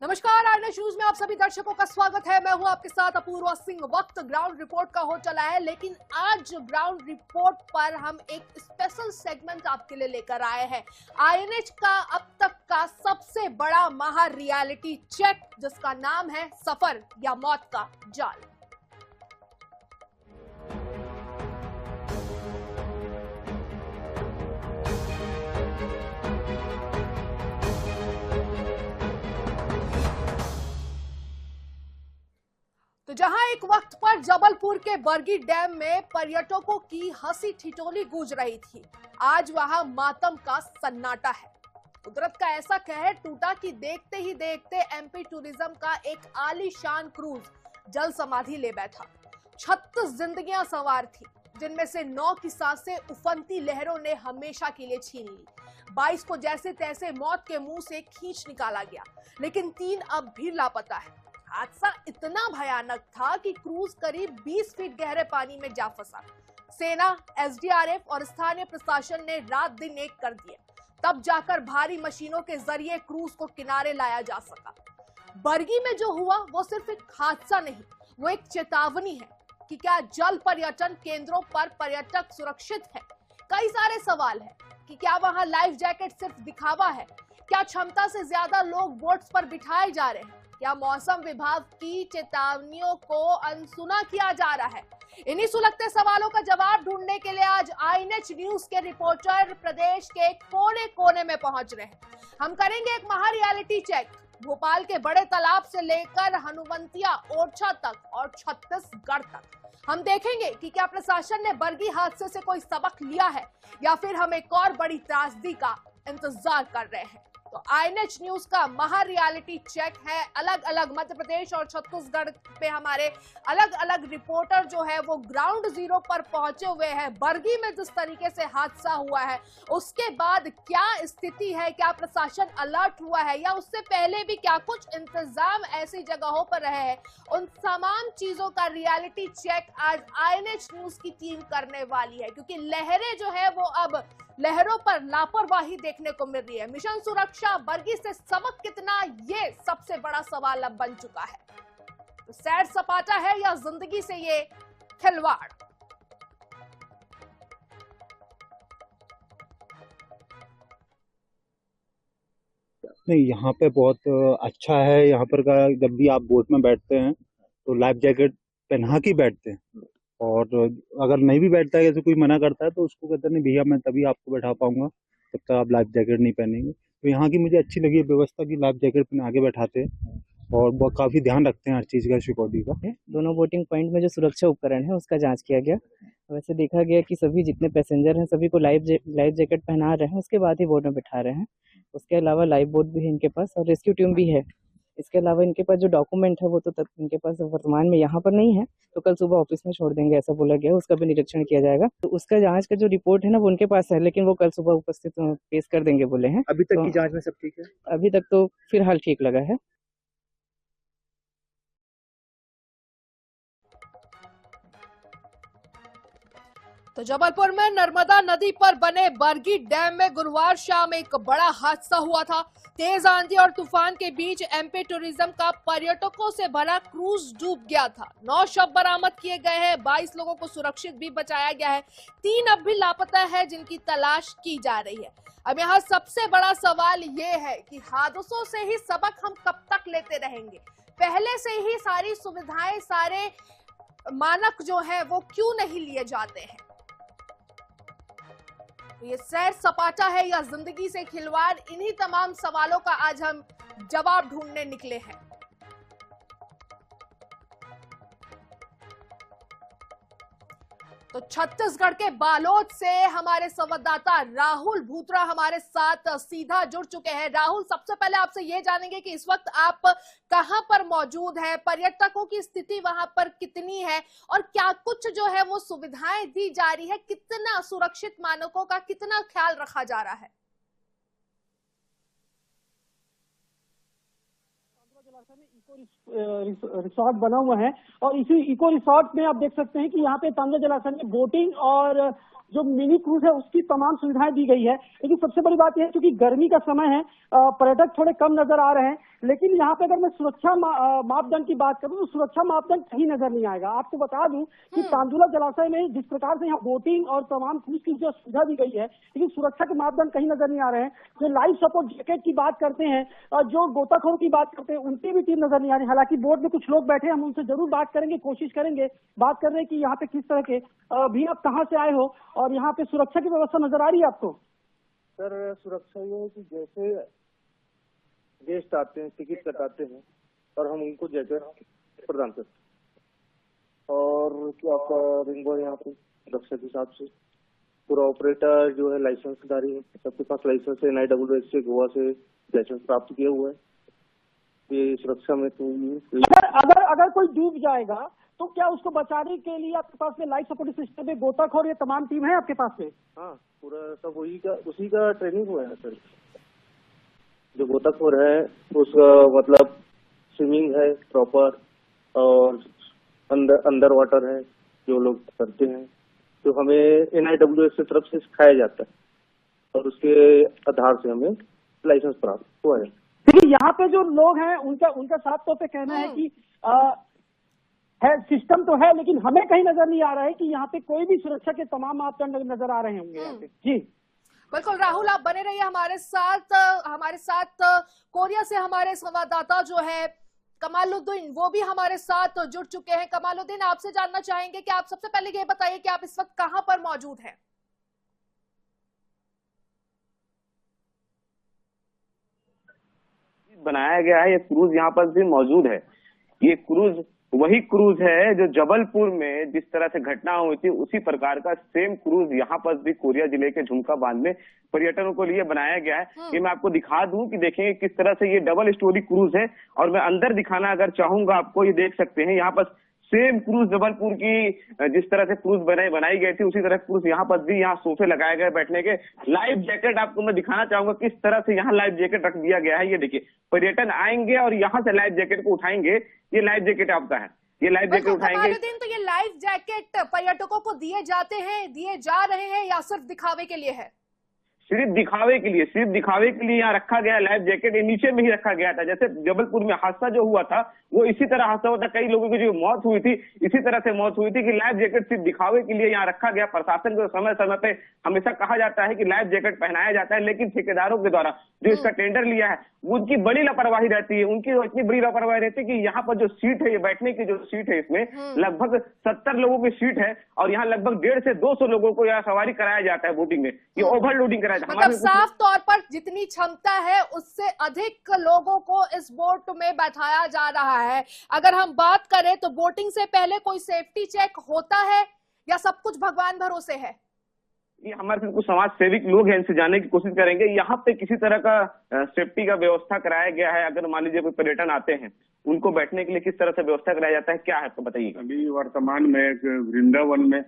नमस्कार, R news में आप सभी दर्शकों का स्वागत है। मैं हूं आपके साथ अपूर्वा सिंह। वक्त ग्राउंड रिपोर्ट का हो चला है, लेकिन आज ग्राउंड रिपोर्ट पर हम एक स्पेशल सेगमेंट आपके लिए लेकर आए हैं। आईएनएच का अब तक का सबसे बड़ा महा रियलिटी चेक, जिसका नाम है सफर या मौत का जाल। तो जहां एक वक्त पर जबलपुर के बरगी डैम में पर्यटकों की हंसी ठिठोली गूंज रही थी, आज वहां मातम का सन्नाटा है। कुदरत का ऐसा कहर टूटा कि देखते ही देखते एमपी टूरिज्म का एक आलीशान क्रूज जल समाधि ले बैठा। 36 जिंदगियां सवार थी, जिनमें से 9 की सांसें उफनती लहरों ने हमेशा के लिए छीन ली। 22 को जैसे तैसे मौत के मुंह से खींच निकाला गया, लेकिन 3 अब भी लापता है। हादसा इतना भयानक था कि क्रूज करीब 20 फीट गहरे पानी में जा फंसा। सेना, एसडीआरएफ और स्थानीय प्रशासन ने रात दिन एक कर दिए, तब जाकर भारी मशीनों के जरिए क्रूज को किनारे लाया जा सका। बरगी में जो हुआ वो सिर्फ एक हादसा नहीं, वो एक चेतावनी है कि क्या जल पर्यटन केंद्रों पर पर्यटक सुरक्षित है। कई सारे सवाल है कि क्या वहां लाइफ जैकेट सिर्फ दिखावा है, क्या क्षमता से ज्यादा लोग बोट्स पर बिठाए जा रहे हैं, क्या मौसम विभाग की चेतावनियों को अनसुना किया जा रहा है। इन्हीं सुलगते सवालों का जवाब ढूंढने के लिए आज आईएनएच न्यूज के रिपोर्टर प्रदेश के कोने कोने में पहुंच रहे हैं। हम करेंगे एक महा रियलिटी चेक, भोपाल के बड़े तालाब से लेकर हनुवंतिया, ओरछा तक और छत्तीसगढ़ तक। हम देखेंगे कि क्या प्रशासन ने बरगी हादसे से कोई सबक लिया है या फिर हम एक और बड़ी त्रासदी का इंतजार कर रहे हैं। तो आईएनएच न्यूज का महा रियलिटी चेक है। अलग अलग मध्य प्रदेश और छत्तीसगढ़ पे हमारे अलग अलग रिपोर्टर जो है वो ग्राउंड जीरो पर पहुंचे हुए हैं। बरगी में जिस तरीके से हादसा हुआ है, उसके बाद क्या स्थिति है, क्या प्रशासन अलर्ट हुआ है या उससे पहले भी क्या कुछ इंतजाम ऐसी जगहों पर रहे हैं, उन तमाम चीजों का रियलिटी चेक आज आईएनएच न्यूज की टीम करने वाली है। क्योंकि लहरें जो है वो अब लहरों पर लापरवाही देखने को मिल रही है। मिशन सुरक्षा, बरगी से सबक कितना, ये सबसे बड़ा सवाल अब बन चुका है। तो सैर सपाटा है या जिंदगी से ये खिलवाड़। नहीं, यहाँ पे बहुत अच्छा है। यहाँ पर का जब भी आप बोट में बैठते हैं तो लाइफ जैकेट पहना के बैठते हैं, और अगर नहीं भी बैठता है, जैसे कोई मना करता है तो उसको कहते हैं नहीं भैया मैं तभी आपको बैठा पाऊंगा जब तक आप लाइफ जैकेट नहीं पहनेंगे। तो यहाँ की मुझे अच्छी लगी व्यवस्था की लाइफ जैकेट पहना के बैठाते हैं और बहुत काफी ध्यान रखते हैं हर चीज का, सिक्योरिटी का। दोनों बोटिंग पॉइंट में जो सुरक्षा उपकरण है उसका जांच किया गया। वैसे देखा गया कि सभी जितने पैसेंजर हैं सभी को लाइफ जैकेट पहना रहे हैं, उसके बाद ही बोट में बिठा रहे हैं। उसके अलावा लाइफ बोट भी है इनके पास और रेस्क्यू टीम भी है। इसके अलावा इनके पास जो डॉक्यूमेंट है वो तो इनके पास वर्तमान में यहाँ पर नहीं है, तो कल सुबह ऑफिस में छोड़ देंगे ऐसा बोला गया है। उसका भी निरीक्षण किया जाएगा। तो उसका जांच का जो रिपोर्ट है ना वो उनके पास है, लेकिन वो कल सुबह उपस्थित पेश कर देंगे बोले हैं। अभी तक की जांच में सब ठीक है? अभी तक तो फिलहाल ठीक लगा है। तो जबलपुर में नर्मदा नदी पर बने बरगी डैम में गुरुवार शाम एक बड़ा हादसा हुआ था। तेज आंधी और तूफान के बीच एमपी टूरिज्म का पर्यटकों से भरा क्रूज डूब गया था। 9 शव बरामद किए गए हैं, 22 लोगों को सुरक्षित भी बचाया गया है। 3 अब भी लापता है, जिनकी तलाश की जा रही है। अब यहाँ सबसे बड़ा सवाल ये है कि हादसों से ही सबक हम कब तक लेते रहेंगे। पहले से ही सारी सुविधाएं, सारे मानक जो है वो क्यों नहीं लिए जाते हैं। ये सैर सपाटा है या जिंदगी से खिलवाड़, इन्हीं तमाम सवालों का आज हम जवाब ढूंढने निकले हैं। तो छत्तीसगढ़ के बालोद से हमारे संवाददाता राहुल भूतरा हमारे साथ सीधा जुड़ चुके हैं। राहुल, सबसे पहले आपसे ये जानेंगे कि इस वक्त आप कहां पर मौजूद हैं, पर्यटकों की स्थिति वहां पर कितनी है और क्या कुछ जो है वो सुविधाएं दी जा रही है, कितना सुरक्षित मानकों का कितना ख्याल रखा जा रहा है। जलाशय में इको रिसोर्ट बना हुआ है और इसी इको रिसोर्ट में आप देख सकते हैं कि यहाँ पे तांजा जलाशय में बोटिंग और जो मिनी क्रूज है उसकी तमाम सुविधाएं दी गई है। लेकिन सबसे बड़ी बात यह है क्योंकि गर्मी का समय है, पर्यटक थोड़े कम नजर आ रहे हैं, लेकिन यहाँ पे अगर मैं सुरक्षा मापदंड की बात करूं तो सुरक्षा मापदंड कहीं नजर नहीं आएगा। आपको बता दूं कि तांजुला जलाशय में जिस प्रकार से यहाँ बोटिंग और तमाम क्रूज की जो सुविधा दी गई है, लेकिन सुरक्षा के मापदंड कहीं नजर नहीं आ रहे हैं। जो लाइफ सपोर्ट जैकेट की बात करते हैं और जो गोताखोर की बात करते हैं उनकी भी टीम नजर नहीं आ रही। हालांकि बोट में कुछ लोग बैठे, हम उनसे जरूर बात करेंगे, कोशिश करेंगे बात करने की यहाँ पे किस तरह के भी आप कहाँ से आए हो और यहाँ पे सुरक्षा की व्यवस्था नजर आ रही है आपको? सर सुरक्षा ये है कि जैसे गेस्ट आते हैं टिकट कटाते हैं और हम उनको जैकेट प्रदान करते हैं और क्या आपका रिंगो यहाँ पे सुरक्षा के हिसाब से पूरा ऑपरेटर जो है लाइसेंसधारी है, सबके पास लाइसेंस है, NIWS से गोवा से लाइसेंस प्राप्त किया हुआ है। ये सुरक्षा में तो अगर कोई डूब जाएगा तो क्या उसको बचाने के लिए आपके पास में लाइफ सपोर्ट सिस्टम में गोताखोर ये तमाम टीम है आपके पास में? हाँ, पूरा सब उसी का ट्रेनिंग हुआ है सर। जो गोताखोर है उसका मतलब स्विमिंग है प्रॉपर और अंडर वाटर है जो लोग करते हैं, तो हमें NIWS की तरफ से सिखाया जाता है और उसके आधार से हमें लाइसेंस प्राप्त हुआ है। देखिए यहाँ पे जो लोग हैं उनका साफ तौर पे कहना है कि है सिस्टम तो है, लेकिन हमें कहीं नजर नहीं आ रहा है कि यहाँ पे कोई भी सुरक्षा के तमाम मापदंड नजर आ रहे होंगे यहाँ पे। जी बिल्कुल राहुल, आप बने रहिए हमारे साथ कोरिया से हमारे संवाददाता जो है कमालुद्दीन, वो भी हमारे साथ जुड़ चुके हैं। कमालुद्दीन, आपसे जानना चाहेंगे कि आप सबसे पहले ये बताइए कि आप इस वक्त कहां पर मौजूद हैं? बनाया गया है, ये क्रूज यहाँ पर भी मौजूद है। ये क्रूज वही क्रूज है जो जबलपुर में जिस तरह से घटना हुई थी उसी प्रकार का सेम क्रूज यहाँ पर भी कोरिया जिले के झुमका बांध में पर्यटकों के लिए बनाया गया है। ये मैं आपको दिखा दूं कि देखेंगे किस तरह से ये डबल स्टोरी क्रूज है और मैं अंदर दिखाना अगर चाहूंगा आपको, ये देख सकते हैं यहाँ पर सेम क्रूज जबलपुर की जिस तरह से क्रूज बनाई गई थी उसी तरह क्रूज यहाँ पर भी, यहाँ सोफे लगाए गए बैठने के। लाइफ जैकेट आपको मैं दिखाना चाहूंगा किस तरह से यहाँ लाइफ जैकेट रख दिया गया है। ये देखिए, पर्यटन आएंगे और यहाँ से लाइफ जैकेट को उठाएंगे। ये लाइफ जैकेट आपका है, ये लाइफ जैकेट उठाएंगे। तो ये लाइफ जैकेट पर्यटकों को दिए जाते हैं, दिए जा रहे हैं या सिर्फ दिखावे के लिए है? सिर्फ दिखावे के लिए यहाँ रखा गया लाइफ जैकेट। ये नीचे में ही रखा गया था। जैसे जबलपुर में हादसा जो हुआ था वो इसी तरह हादसा हुआ था, कई लोगों की जो मौत हुई थी इसी तरह से मौत हुई थी कि लाइफ जैकेट सिर्फ दिखावे के लिए यहाँ रखा गया। प्रशासन को समय समय पे हमेशा कहा जाता है कि लाइफ जैकेट पहनाया जाता है, लेकिन ठेकेदारों के द्वारा जो इसका टेंडर लिया है उनकी बड़ी लापरवाही रहती है। उनकी इतनी बड़ी लापरवाही रहती है कि यहाँ पर जो सीट है, ये बैठने की जो सीट है, इसमें लगभग 70 लोगों की सीट है और यहाँ लगभग 150 से 200 लोगों को यहाँ सवारी कराया जाता है बोटिंग में। ये ओवरलोडिंग कराया जाता है। मतलब साफ तौर पर जितनी क्षमता है उससे अधिक लोगों को इस बोट में बैठाया जा रहा है। अगर हम बात करें तो बोटिंग से पहले कोई सेफ्टी चेक होता है या सब कुछ भगवान भरोसे है? ये हमारे साथ कुछ समाज सेविक लोग हैं, इनसे जानने की कोशिश करेंगे। यहाँ पे किसी तरह का सेफ्टी का व्यवस्था कराया गया है? अगर मान लीजिए कोई पर्यटन आते हैं उनको बैठने के लिए किस तरह से व्यवस्था कराया जाता है, क्या है तो बताइए। अभी वर्तमान में एक वृंदावन में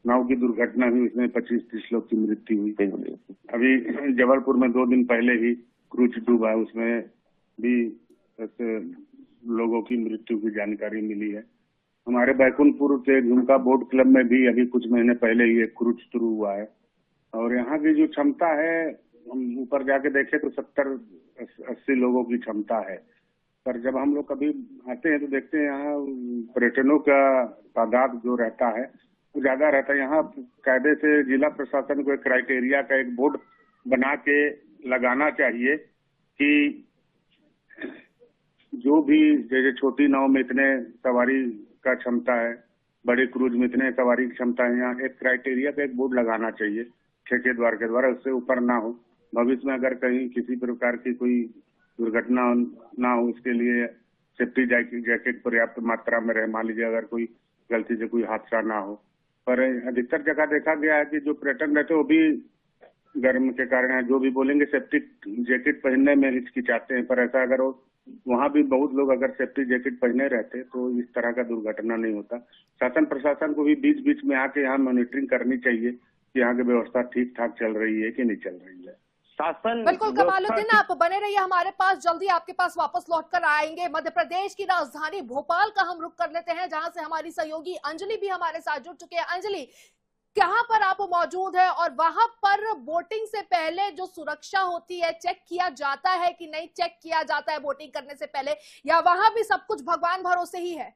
नाव की दुर्घटना हुई, उसमें 25-30 लोग की मृत्यु हुई। अभी जबलपुर में 2 दिन पहले ही क्रूज डूबा है, उसमें भी लोगों की मृत्यु की जानकारी मिली है। हमारे बैकुंठपुर के झुमका बोट क्लब में भी अभी कुछ महीने पहले ही एक क्रूज शुरू हुआ है और यहाँ की जो क्षमता है, हम ऊपर जाके देखे तो 70-80 लोगों की क्षमता है। पर जब हम लोग कभी आते हैं तो देखते हैं यहाँ पर्यटनों का तादाद जो रहता है वो ज्यादा रहता है। यहाँ कायदे से जिला प्रशासन को एक क्राइटेरिया का एक बोर्ड बना के लगाना चाहिए कि जो भी जैसे छोटी नाव में इतने सवारी का क्षमता है, बड़े क्रूज में इतने सवारी की क्षमता है, यहाँ एक क्राइटेरिया का एक बोर्ड लगाना चाहिए ठेकेदार के द्वारा, उससे ऊपर ना हो। भविष्य में अगर कहीं किसी प्रकार की कोई दुर्घटना ना हो इसके लिए सेफ्टी जैकेट पर्याप्त मात्रा में रहे। मान लीजिए अगर कोई गलती से कोई हादसा ना हो। पर अधिकतर जगह देखा गया है कि जो पर्यटन रहते हैं वो भी गर्म के कारण जो भी बोलेंगे सेफ्टी जैकेट पहनने में हिचकिचाते हैं। पर ऐसा अगर वहाँ भी बहुत लोग अगर सेफ्टी जैकेट पहने रहते तो इस तरह का दुर्घटना नहीं होता। शासन प्रशासन को भी बीच बीच में आके यहाँ मॉनिटरिंग करनी चाहिए कि यहाँ की व्यवस्था ठीक ठाक चल रही है कि नहीं चल रही है। शासन बिल्कुल कमालुद्दीन, आप बने रहिए हमारे पास, जल्दी आपके पास वापस लौट कर आएंगे। मध्य प्रदेश की राजधानी भोपाल का हम रुख कर लेते हैं, जहां से हमारी सहयोगी अंजलि भी हमारे साथ जुड़ चुके हैं। अंजलि, कहां पर आप मौजूद है और वहां पर वोटिंग से पहले जो सुरक्षा होती है, चेक किया जाता है कि नहीं चेक किया जाता है वोटिंग करने से पहले, या वहां भी सब कुछ भगवान भरोसे ही है?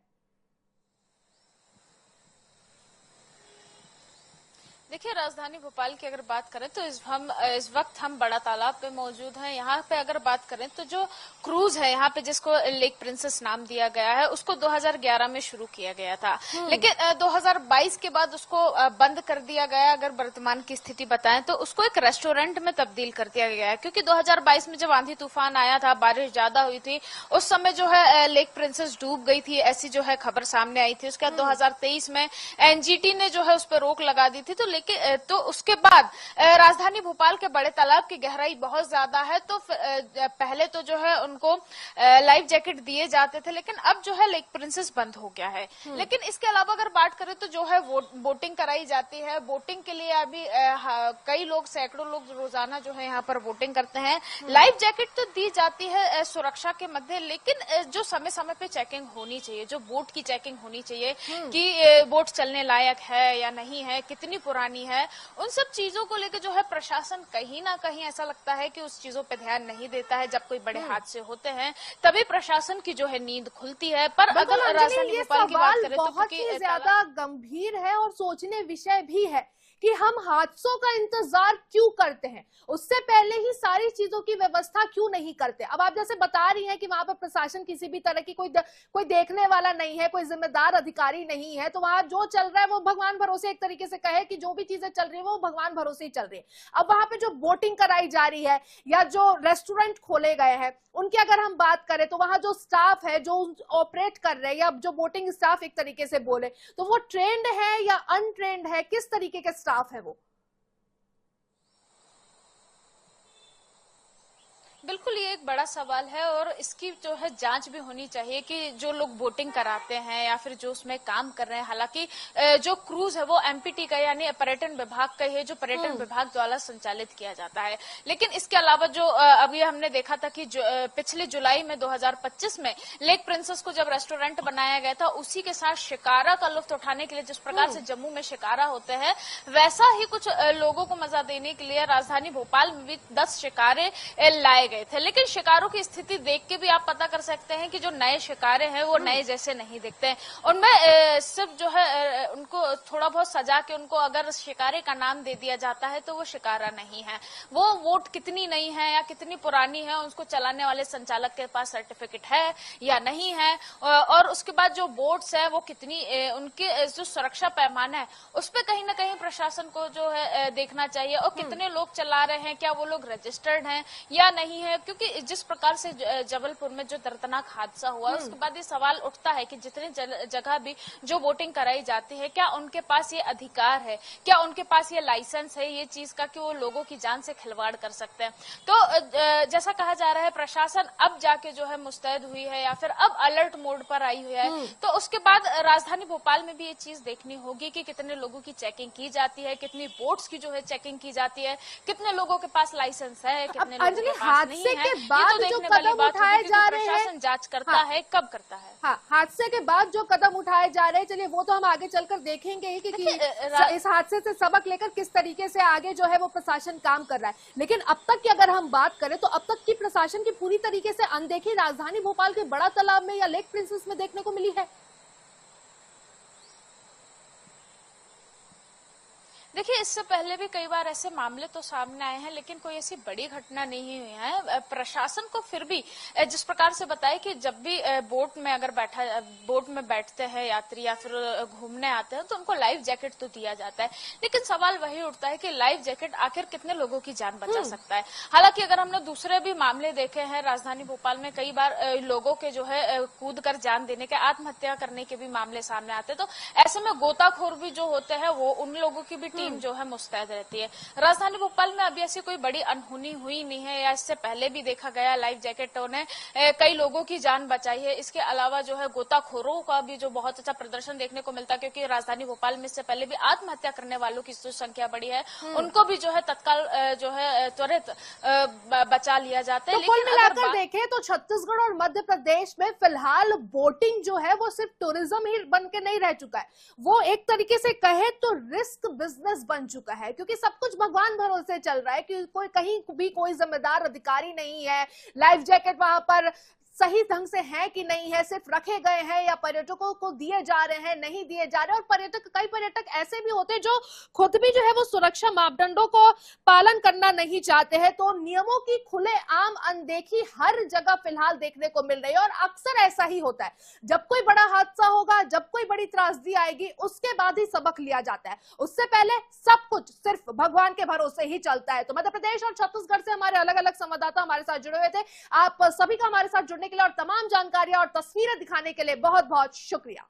देखिए, राजधानी भोपाल की अगर बात करें तो इस वक्त हम बड़ा तालाब पे मौजूद हैं। यहाँ पे अगर बात करें तो जो क्रूज है यहाँ पे, जिसको लेक प्रिंसेस नाम दिया गया है, उसको 2011 में शुरू किया गया था, लेकिन 2022 के बाद उसको बंद कर दिया गया। अगर वर्तमान की स्थिति बताएं तो उसको एक रेस्टोरेंट में तब्दील कर दिया गया है, क्योंकि 2022 में जब आंधी तूफान आया था, बारिश ज्यादा हुई थी, उस समय जो है लेक प्रिंसेस डूब गई थी, ऐसी जो है खबर सामने आई थी। उसके बाद 2023 में एनजीटी ने जो है उस पर रोक लगा दी थी। तो उसके बाद राजधानी भोपाल के बड़े तालाब की गहराई बहुत ज्यादा है, तो पहले तो जो है उनको लाइफ जैकेट दिए जाते थे, लेकिन अब जो है लेक प्रिंसेस बंद हो गया है। लेकिन इसके अलावा अगर बात करें तो जो है बोटिंग कराई जाती है। बोटिंग के लिए अभी कई लोग, सैकड़ों लोग रोजाना जो है यहाँ पर बोटिंग करते हैं। लाइफ जैकेट तो दी जाती है सुरक्षा के मध्य, लेकिन जो समय समय पे चेकिंग होनी चाहिए, जो बोट की चेकिंग होनी चाहिए कि बोट चलने लायक है या नहीं है, कितनी पुरानी है, उन सब चीजों को लेकर जो है प्रशासन कहीं ना कहीं ऐसा लगता है कि उस चीजों पे ध्यान नहीं देता है। जब कोई बड़े हादसे होते हैं तभी प्रशासन की जो है नींद खुलती है। पर अगर राजधानी भोपाल की बात करें तो बहुत ही ज्यादा गंभीर है और सोचने विषय भी है कि हम हादसों का इंतजार क्यों करते हैं, उससे पहले ही सारी चीजों की व्यवस्था क्यों नहीं करते। अब आप जैसे बता रही हैं कि वहां पर प्रशासन किसी भी तरह की कोई देखने वाला नहीं है, कोई जिम्मेदार अधिकारी नहीं है, तो वहां जो चल रहा है वो भगवान भरोसे, एक तरीके से कहे कि जो भी चीजें चल रही है वो भगवान भरोसे ही चल रही है। अब वहां पे जो बोटिंग कराई जा रही है या जो रेस्टोरेंट खोले गए हैं, उनकी अगर हम बात करें तो वहां जो स्टाफ है जो ऑपरेट कर रहे हैं, या जो बोटिंग स्टाफ एक तरीके से बोले तो वो ट्रेंड है या अनट्रेंड है, किस तरीके के स्टाफ है वो? बिल्कुल, ये एक बड़ा सवाल है और इसकी जो है जांच भी होनी चाहिए कि जो लोग बोटिंग कराते हैं या फिर जो उसमें काम कर रहे हैं, हालांकि जो क्रूज है वो एमपीटी का यानी पर्यटन विभाग का है, जो पर्यटन विभाग द्वारा संचालित किया जाता है। लेकिन इसके अलावा जो अभी हमने देखा था कि पिछले जुलाई में 2025 में लेक प्रिंसेस को जब रेस्टोरेंट बनाया गया था, उसी के साथ शिकारा का लुत्फ उठाने के लिए, जिस प्रकार से जम्मू में शिकारा होते हैं, वैसा ही कुछ लोगों को मजा देने के लिए राजधानी भोपाल में भी 10 शिकारे लाए गए थे। लेकिन शिकारों की स्थिति देख के भी आप पता कर सकते हैं कि जो नए शिकारे हैं वो नए जैसे नहीं दिखते हैं। उनमें सिर्फ जो है उनको थोड़ा बहुत सजा के उनको अगर शिकारे का नाम दे दिया जाता है तो वो शिकारा नहीं है। वो वोट कितनी नई है या कितनी पुरानी है, उसको चलाने वाले संचालक के पास सर्टिफिकेट है या नहीं है, और उसके बाद जो बोट्स है वो कितनी, उनके जो सुरक्षा पैमाना है उस पर कहीं ना कहीं प्रशासन को जो है देखना चाहिए, और कितने लोग चला रहे हैं, क्या वो लोग रजिस्टर्ड हैं या नहीं है। क्योंकि जिस प्रकार से जबलपुर में जो दर्दनाक हादसा हुआ, उसके बाद ये सवाल उठता है कि जितने जगह भी जो वोटिंग कराई जाती है, क्या उनके पास ये अधिकार है, क्या उनके पास ये लाइसेंस है ये चीज का कि वो लोगों की जान से खिलवाड़ कर सकते हैं। तो जैसा कहा जा रहा है प्रशासन अब जाके जो है मुस्तैद हुई है या फिर अब अलर्ट मोड पर आई हुई है, तो उसके बाद राजधानी भोपाल में भी ये चीज देखनी होगी कि कितने लोगों की चेकिंग की जाती है, कितनी बोट्स की जो है चेकिंग की जाती है, कितने लोगों के पास लाइसेंस है, कितने लोगों के पास नहीं है। के बाद जो कदम उठाए जा रहे हैं, प्रशासन जांच करता है, कब करता है। हाँ, हादसे के बाद जो कदम उठाए जा रहे हैं, चलिए वो तो हम आगे चलकर देखेंगे ही कि इस हादसे से सबक लेकर किस तरीके से आगे जो है वो प्रशासन काम कर रहा है। लेकिन अब तक की अगर हम बात करें तो अब तक की प्रशासन की पूरी तरीके से अनदेखी राजधानी भोपाल के बड़ा तालाब में या लेक प्रिंसेस में देखने को मिली है। देखिए, इससे पहले भी कई बार ऐसे मामले तो सामने आए हैं, लेकिन कोई ऐसी बड़ी घटना नहीं हुई है। प्रशासन को फिर भी जिस प्रकार से बताया कि जब भी बोट में बैठते हैं यात्री या फिर घूमने आते हैं तो उनको लाइफ जैकेट तो दिया जाता है, लेकिन सवाल वही उठता है कि लाइफ जैकेट आखिर कितने लोगों की जान बचा सकता है। हालांकि अगर हमने दूसरे भी मामले देखे हैं राजधानी भोपाल में, कई बार लोगों के जो है कूद कर जान देने के, आत्महत्या करने के भी मामले सामने आते हैं। तो ऐसे में गोताखोर भी जो होते हैं वो उन लोगों की भी टीम टीम जो है मुस्तैद रहती है। राजधानी भोपाल में अभी ऐसी कोई बड़ी अनहोनी हुई नहीं है, या इससे पहले भी देखा गया लाइफ जैकेटों ने कई लोगों की जान बचाई है। इसके अलावा जो है गोताखोरों का भी जो बहुत अच्छा प्रदर्शन देखने को मिलता है, क्योंकि राजधानी भोपाल में इससे पहले भी आत्महत्या करने वालों की जो संख्या बढ़ी है उनको भी जो है तत्काल जो है त्वरित बचा लिया जाता है। तो कुल मिलाकर देखें तो छत्तीसगढ़ और मध्य प्रदेश में फिलहाल बोटिंग जो है वो सिर्फ टूरिज्म ही बन के नहीं रह चुका है, वो एक तरीके से कहे तो रिस्क बिजनेस बन चुका है, क्योंकि सब कुछ भगवान भरोसे चल रहा है कि कोई कहीं भी कोई जिम्मेदार अधिकारी नहीं है। लाइफ जैकेट वहां पर सही ढंग से है कि नहीं है, सिर्फ रखे गए हैं या पर्यटकों को दिए जा रहे हैं, नहीं दिए जा रहे। और कई पर्यटक ऐसे भी होते हैं जो खुद भी जो है वो सुरक्षा मापदंडों को पालन करना नहीं चाहते हैं। तो नियमों की खुलेआम अनदेखी हर जगह फिलहाल देखने को मिल रही है, और अक्सर ऐसा ही होता है। जब कोई बड़ा हादसा होगा, जब कोई बड़ी त्रासदी आएगी, उसके बाद ही सबक लिया जाता है, उससे पहले सब कुछ सिर्फ भगवान के भरोसे ही चलता है। तो मध्य प्रदेश और छत्तीसगढ़ से हमारे अलग अलग संवाददाता हमारे साथ जुड़े हुए थे। आप सभी का हमारे साथ जुड़ने के लिए और तमाम जानकारियां और तस्वीरें दिखाने के लिए बहुत बहुत शुक्रिया।